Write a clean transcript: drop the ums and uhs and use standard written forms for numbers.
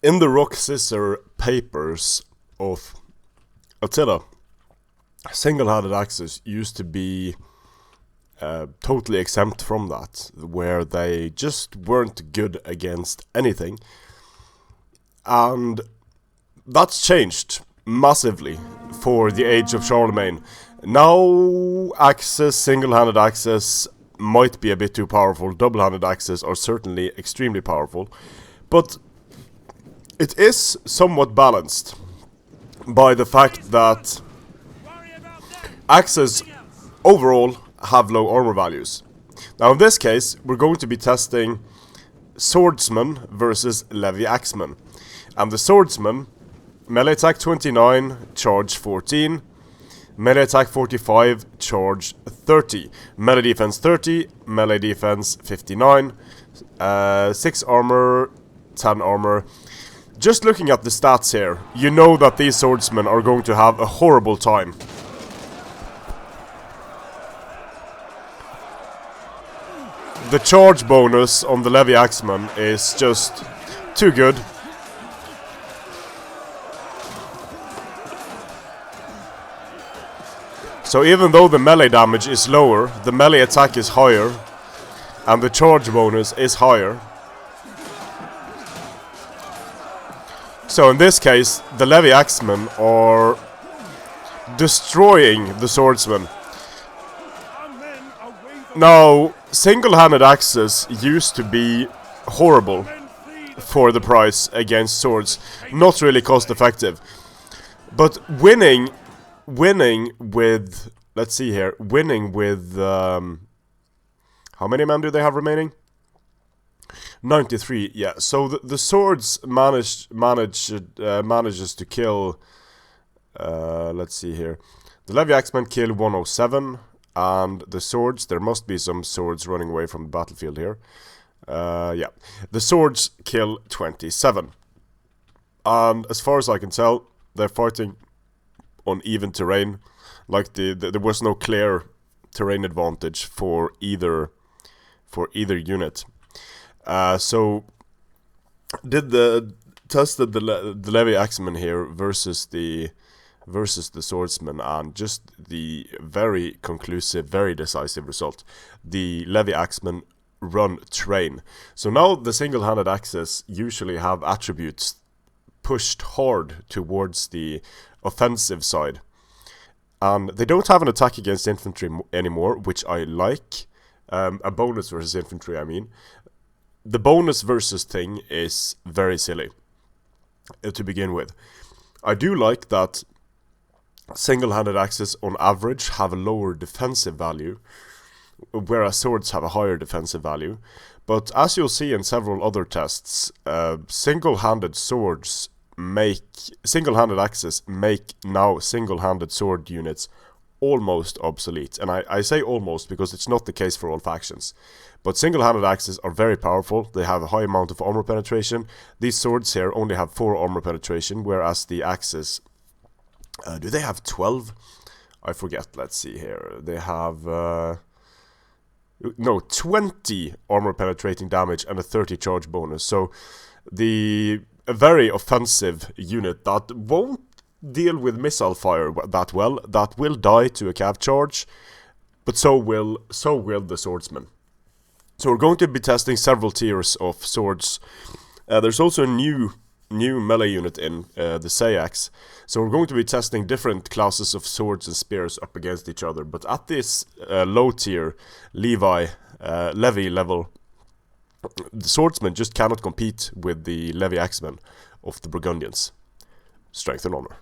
In the rock scissor papers of Attila, single-handed axes used to be totally exempt from that, where they just weren't good against anything. And that's changed massively for the age of Charlemagne. Now axes, single-handed axes might be a bit too powerful. Double-handed axes are certainly extremely powerful, but it is somewhat balanced by the fact that axes overall have low armor values. Now in this case, we're going to be testing swordsman versus levy axeman. And the swordsman, melee attack 29, charge 14, melee attack 45, charge 30, melee defense 30, melee defense 59, 6 armor, 10 armor. Just looking at the stats here, you know that these swordsmen are going to have a horrible time. The charge bonus on the levy axeman is just too good. So even though the melee damage is lower, the melee attack is higher, and the charge bonus is higher. So in this case, the levy axemen are destroying the swordsman. Now, single-handed axes used to be horrible for the price against swords, not really cost-effective. But winning with, let's see here, winning with, how many men do they have remaining? 93, yeah. So the swords manages to kill, let's see here. The levy axemen kill 107, and the swords, there must be some swords running away from the battlefield here. Yeah, the swords kill 27. And as far as I can tell, they're fighting on even terrain. Like there was no clear terrain advantage for either unit. So tested the levy axeman here versus the swordsman, and just the very conclusive, very decisive result. The levy axeman run terrain. So now the single-handed axes usually have attributes pushed hard towards the offensive side, and they don't have an attack against infantry anymore, which I like. A bonus versus infantry, I mean. The bonus versus thing is very silly to begin with. I do like that single-handed axes on average have a lower defensive value, whereas swords have a higher defensive value. But as you'll see in several other tests, single-handed axes make now single-handed sword units almost obsolete. And I say almost because it's not the case for all factions. But single-handed axes are very powerful. They have a high amount of armor penetration. These swords here only have 4 armor penetration, whereas the axes, do they have 12? I forget, let's see here. They have, no, 20 armor penetrating damage and a 30 charge bonus. So a very offensive unit that won't deal with missile fire that well, that will die to a cav charge, but so will the swordsman. So we're going to be testing several tiers of swords. There's also a new melee unit in the Sayax. So we're going to be testing different classes of swords and spears up against each other. But at this low tier levy level, the swordsman just cannot compete with the levy axemen of the Burgundians. Strength and honor.